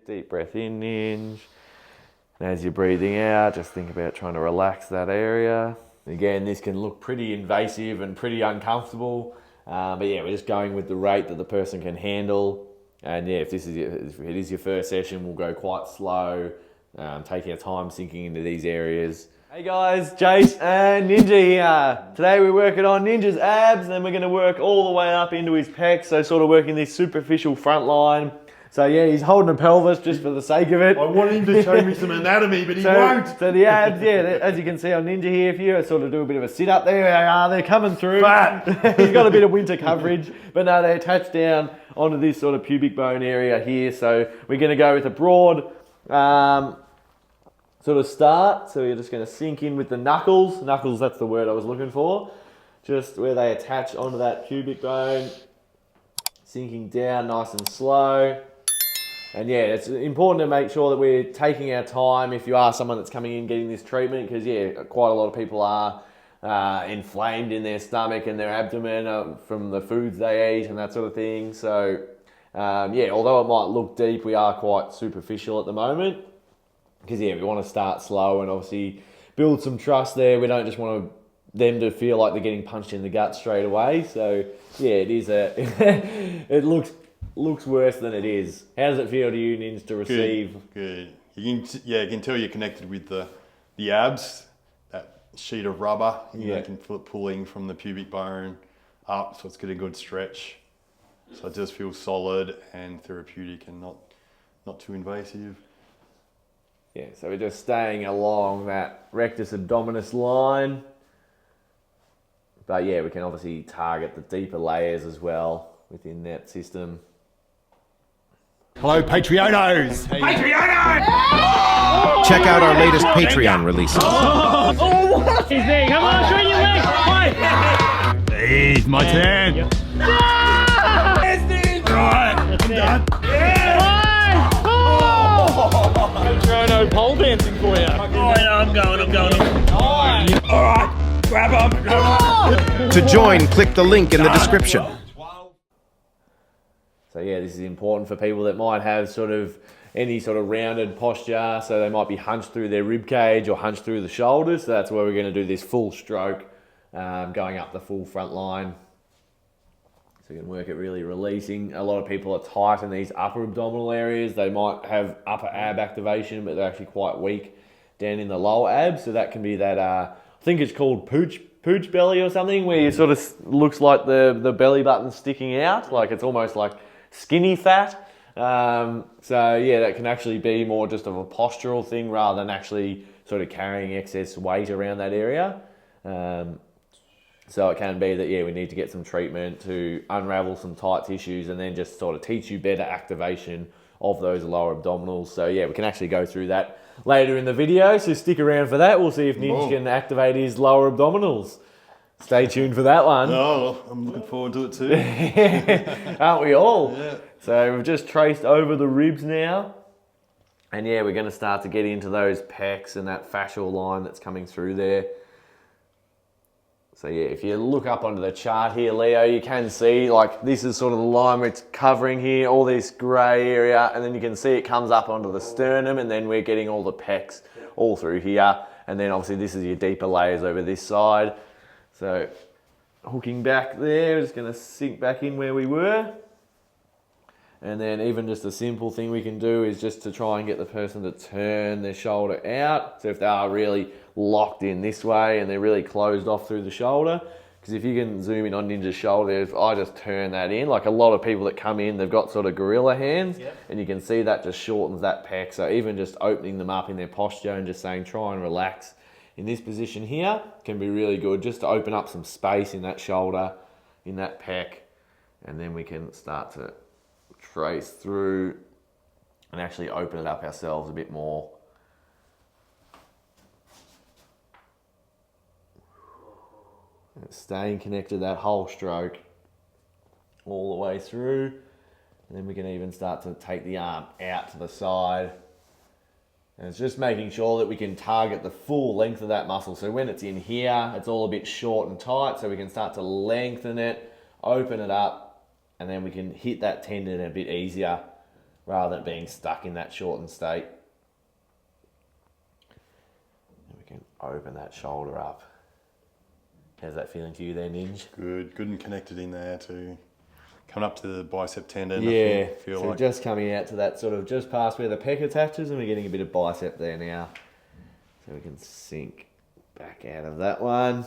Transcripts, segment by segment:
Deep breath in, Ninja. And as you're breathing out, just think about trying to relax that area. Again, this can look pretty invasive and pretty uncomfortable. But yeah, we're just going with the rate that the person can handle. And yeah, if it is your first session, we'll go quite slow, taking our time sinking into these areas. Hey guys, Jace and Ninja here. Today we're working on Ninja's abs, and then we're going to work all the way up into his pecs, so sort of working this superficial front line. So yeah, he's holding a pelvis just for the sake of it. I want him to show me some anatomy, but he won't. So the abs, yeah, as you can see on Ninja here, if you sort of do a bit of a sit up, there they are, they're coming through. Fat. He's got a bit of winter coverage, but no, they attach down onto this sort of pubic bone area here. So we're going to go with a broad sort of start. So you're just going to sink in with the knuckles. Knuckles, that's the word I was looking for. Just where they attach onto that pubic bone. Sinking down nice and slow. And yeah, it's important to make sure that we're taking our time if you are someone that's coming in getting this treatment, because yeah, quite a lot of people are inflamed in their stomach and their abdomen from the foods they eat and that sort of thing. So yeah, although it might look deep, we are quite superficial at the moment, because yeah, we want to start slow and obviously build some trust there. We don't just want them to feel like they're getting punched in the gut straight away. So yeah, it is it looks worse than it is. How does it feel to you, Ninja, to receive? Good. You can tell you're connected with the abs, that sheet of rubber. You can feel it pulling from the pubic bone up, so it's getting a good stretch. So it does feel solid and therapeutic and not too invasive. Yeah, so we're just staying along that rectus abdominis line. But yeah, we can obviously target the deeper layers as well within that system. Hello, Patreonos! Patreonos! Check out our latest Patreon releases. What? He's there. Come on, show your legs. Fight. It's my turn. Right. I'm done. Yeah. Patrono pole dancing for you. Oh, yeah, I'm going. All right, grab him. To join, click the link in the description. So yeah, this is important for people that might have sort of any sort of rounded posture. So they might be hunched through their rib cage or hunched through the shoulders. So that's where we're going to do this full stroke, going up the full front line. So you can work it really releasing. A lot of people are tight in these upper abdominal areas. They might have upper ab activation, but they're actually quite weak down in the lower abs. So that can be that, I think it's called pooch belly or something, where it sort of looks like the belly button sticking out. Like it's almost like skinny fat. So yeah, that can actually be more just of a postural thing rather than actually sort of carrying excess weight around that area. So it can be that, yeah, we need to get some treatment to unravel some tight tissues and then just sort of teach you better activation of those lower abdominals. So yeah, we can actually go through that later in the video. So stick around for that. We'll see if Ninja can activate his lower abdominals. Stay tuned for that one. Oh, I'm looking forward to it too. Aren't we all? Yeah. So we've just traced over the ribs now. And yeah, we're going to start to get into those pecs and that fascial line that's coming through there. So yeah, if you look up onto the chart here, Leo, you can see like this is sort of the line where it's covering here, all this grey area, and then you can see it comes up onto the sternum, and then we're getting all the pecs all through here. And then obviously this is your deeper layers over this side. So hooking back there, just going to sink back in where we were. And then even just a simple thing we can do is just to try and get the person to turn their shoulder out. So if they are really locked in this way and they're really closed off through the shoulder, because if you can zoom in on Ninja's shoulder, if I just turn that in, like a lot of people that come in, they've got sort of gorilla hands, and you can see that just shortens that pec. So even just opening them up in their posture and just saying try and relax in this position here can be really good, just to open up some space in that shoulder, in that pec, and then we can start to trace through and actually open it up ourselves a bit more. And staying connected that whole stroke all the way through, and then we can even start to take the arm out to the side. And it's just making sure that we can target the full length of that muscle. So when it's in here, it's all a bit short and tight, so we can start to lengthen it, open it up, and then we can hit that tendon a bit easier rather than being stuck in that shortened state. And we can open that shoulder up. How's that feeling to you there, Ninj? Good and connected in there too. Coming up to the bicep tendon. Yeah, I feel so like just coming out to that sort of just past where the pec attaches, and we're getting a bit of bicep there now. So we can sink back out of that one.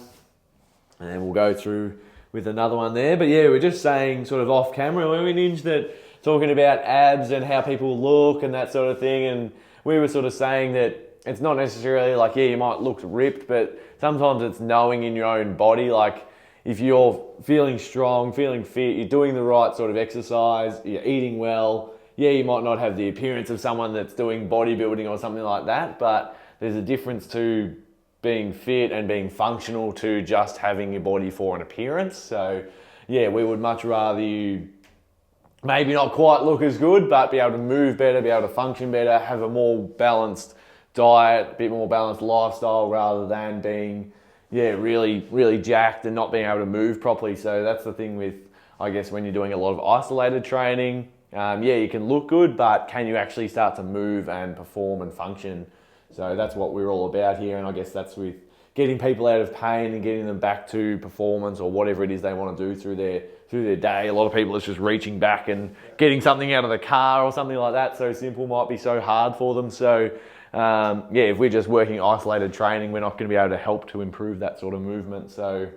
And then we'll go through with another one there. But yeah, we're just saying sort of off camera when we Ninja that talking about abs and how people look and that sort of thing. And we were sort of saying that it's not necessarily like, yeah, you might look ripped, but sometimes it's knowing in your own body, like if you're feeling strong, feeling fit, you're doing the right sort of exercise, you're eating well, yeah, you might not have the appearance of someone that's doing bodybuilding or something like that, but there's a difference to being fit and being functional to just having your body for an appearance. So yeah, we would much rather you maybe not quite look as good, but be able to move better, be able to function better, have a more balanced diet, a bit more balanced lifestyle rather than being, yeah, really jacked and not being able to move properly. So that's the thing with, I guess, when you're doing a lot of isolated training, yeah, you can look good, but can you actually start to move and perform and function? So that's what we're all about here, and I guess that's with getting people out of pain and getting them back to performance or whatever it is they want to do through their day. A lot of people, it's just reaching back and getting something out of the car or something like that. So simple might be so hard for them. So yeah, if we're just working isolated training, we're not going to be able to help to improve that sort of movement. So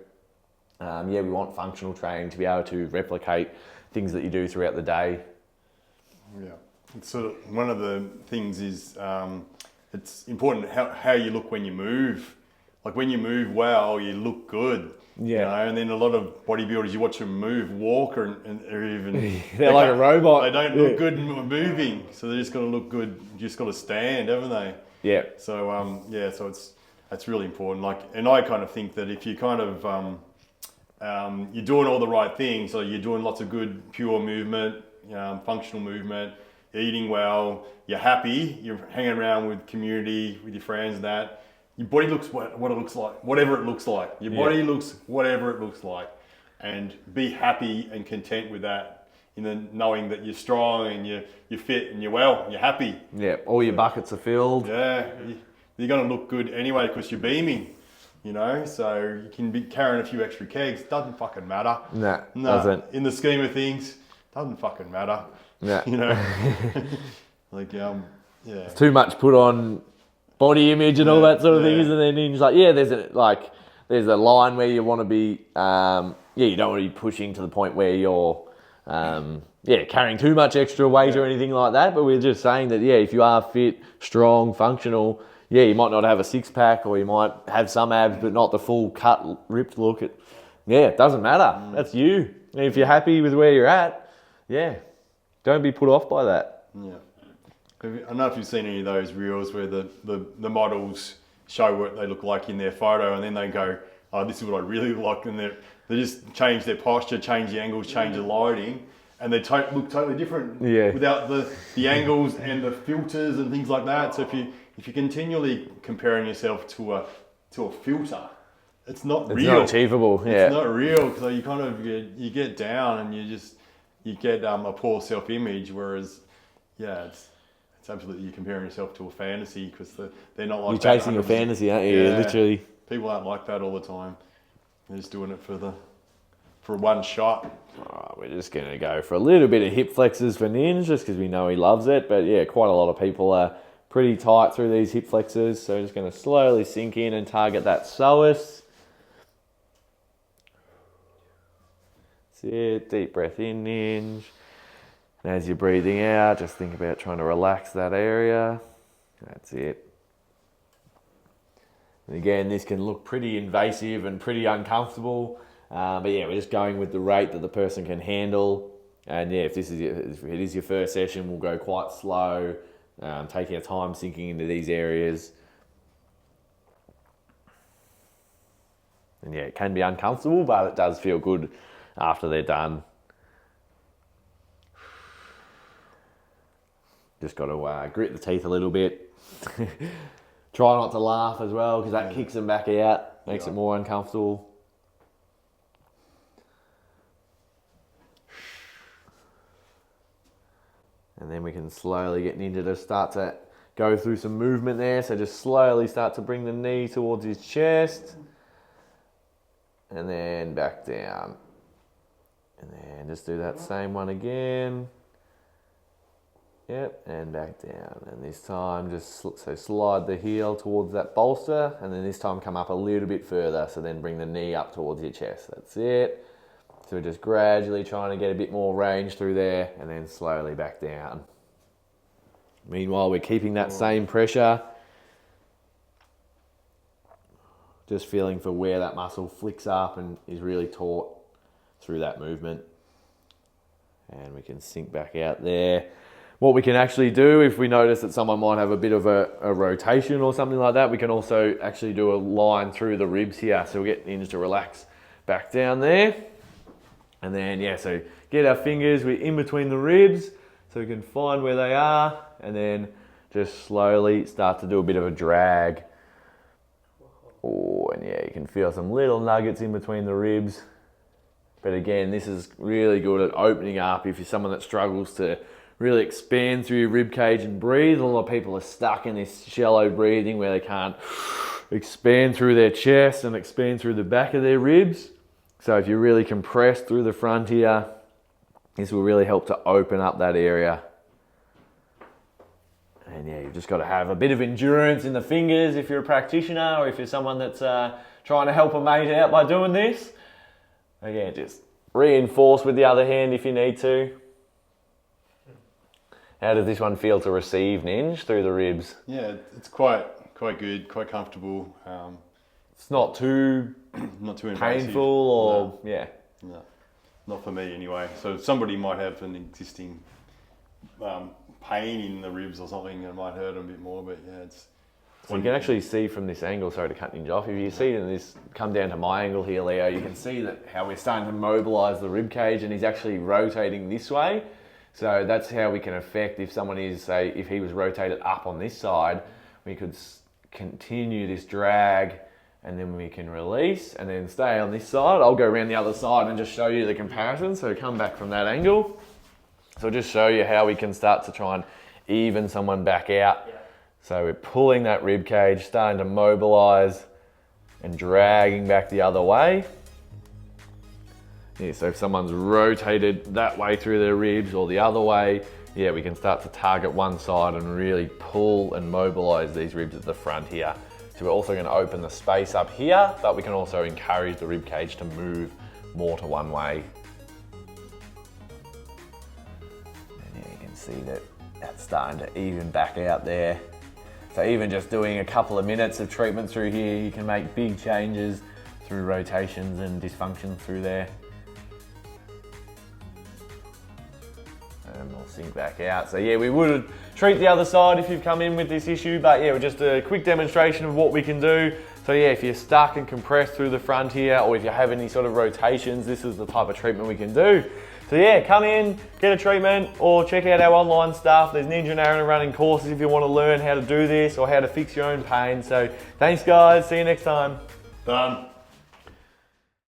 yeah, we want functional training to be able to replicate things that you do throughout the day. Yeah, it's sort of one of the things is it's important how you look when you move. Like when you move well, you look good. Yeah. You know? And then a lot of bodybuilders, you watch them move, walk, or even they're like a robot. They don't look good moving, so they just got to look good. You just got to stand, haven't they? Yeah. So yeah, so that's really important. Like, and I kind of think that if you kind of you're doing all the right things, so you're doing lots of good pure movement, functional movement, you're eating well, you're happy, you're hanging around with community, with your friends and that, your body looks what it looks like, whatever it looks like. Your body looks whatever it looks like. And be happy and content with that, knowing that you're strong and you're fit and you're well, and you're happy. Yeah, all your buckets are filled. Yeah, you're going to look good anyway because you're beaming. So you can be carrying a few extra kegs, doesn't fucking matter. Nah, doesn't. In the scheme of things, doesn't fucking matter. Nah. Like, yeah. It's too much put on body image and all that sort of thing, isn't there? And like, yeah, there's a line where you want to be, you don't want to be pushing to the point where you're, carrying too much extra weight or anything like that. But we're just saying that, yeah, if you are fit, strong, functional, yeah, you might not have a six pack or you might have some abs, but not the full cut, ripped look. It doesn't matter. That's you. And if you're happy with where you're at, yeah, don't be put off by that. Yeah. I don't know if you've seen any of those reels where the models show what they look like in their photo and then they go, oh, this is what I really look like. And they just change their posture, change the angles, change the lighting, and they look totally different without the angles and the filters and things like that. So if you're continually comparing yourself to a filter, it's not real. It's not achievable. Yeah. It's not real. So you kind of you get down and you get a poor self-image. Whereas, it's absolutely, you're comparing yourself to a fantasy because they're not like you're that. chasing your fantasy, aren't you? Yeah, literally. People aren't like that all the time. They're just doing it for one shot. Oh, we're just going to go for a little bit of hip flexors for Ninja just because we know he loves it. But yeah, quite a lot of people are pretty tight through these hip flexors. So just going to slowly sink in and target that psoas. That's it. Deep breath in, Ninja. And as you're breathing out, just think about trying to relax that area. That's it. And again, this can look pretty invasive and pretty uncomfortable. But yeah, we're just going with the rate that the person can handle. And yeah, if it is your first session, we'll go quite slow, taking our time sinking into these areas. And yeah, it can be uncomfortable, but it does feel good after they're done. Just got to grit the teeth a little bit. Try not to laugh as well because that kicks them back out, makes it more uncomfortable. And then we can slowly get Ninja to start to go through some movement there. So just slowly start to bring the knee towards his chest. And then back down. And then just do that same one again. Yep, and back down. And this time just so slide the heel towards that bolster, and then this time come up a little bit further, so then bring the knee up towards your chest. That's it. So we're just gradually trying to get a bit more range through there, and then slowly back down. Meanwhile, we're keeping that same pressure. Just feeling for where that muscle flicks up and is really taut through that movement. And we can sink back out there. What we can actually do, if we notice that someone might have a bit of a rotation or something like that, we can also actually do a line through the ribs here. So we'll get Ninja to relax back down there. And then, yeah, so get our fingers, we're in between the ribs, so we can find where they are, and then just slowly start to do a bit of a drag. Oh, and yeah, you can feel some little nuggets in between the ribs. But again, this is really good at opening up if you're someone that struggles to really expand through your rib cage and breathe. A lot of people are stuck in this shallow breathing where they can't expand through their chest and expand through the back of their ribs. So if you really compress through the front here, this will really help to open up that area. And yeah, you've just got to have a bit of endurance in the fingers if you're a practitioner, or if you're someone that's trying to help a mate out by doing this. Again, just reinforce with the other hand if you need to. How does this one feel to receive, Ninja, through the ribs? Yeah, it's quite good, quite comfortable. It's not too Not too invasive. painful or, yeah. No, not for me anyway. So somebody might have an existing pain in the ribs or something that might hurt them a bit more, but yeah, it's... So you can actually see from this angle, sorry to cut Ninja off, if you see this come down to my angle here, Leo, you can see that how we're starting to mobilise the rib cage, and he's actually rotating this way. So that's how we can affect if someone is, say, if he was rotated up on this side, we could continue this drag, and then we can release and then stay on this side. I'll go around the other side and just show you the comparison. So come back from that angle. So I'll just show you how we can start to try and even someone back out. Yeah. So we're pulling that rib cage, starting to mobilise and dragging back the other way. Yeah, so if someone's rotated that way through their ribs or the other way, yeah, we can start to target one side and really pull and mobilise these ribs at the front here. So we're also going to open the space up here, but we can also encourage the rib cage to move more to one way. And yeah, you can see that that's starting to even back out there. So even just doing a couple of minutes of treatment through here, you can make big changes through rotations and dysfunction through there. And we'll sink back out. So yeah, we would treat the other side if you've come in with this issue, but yeah, just a quick demonstration of what we can do. So yeah, if you're stuck and compressed through the front here, or if you have any sort of rotations, this is the type of treatment we can do. So yeah, come in, get a treatment, or check out our online stuff. There's Ninja and Aaron running courses if you want to learn how to do this or how to fix your own pain. So thanks guys, see you next time. Done.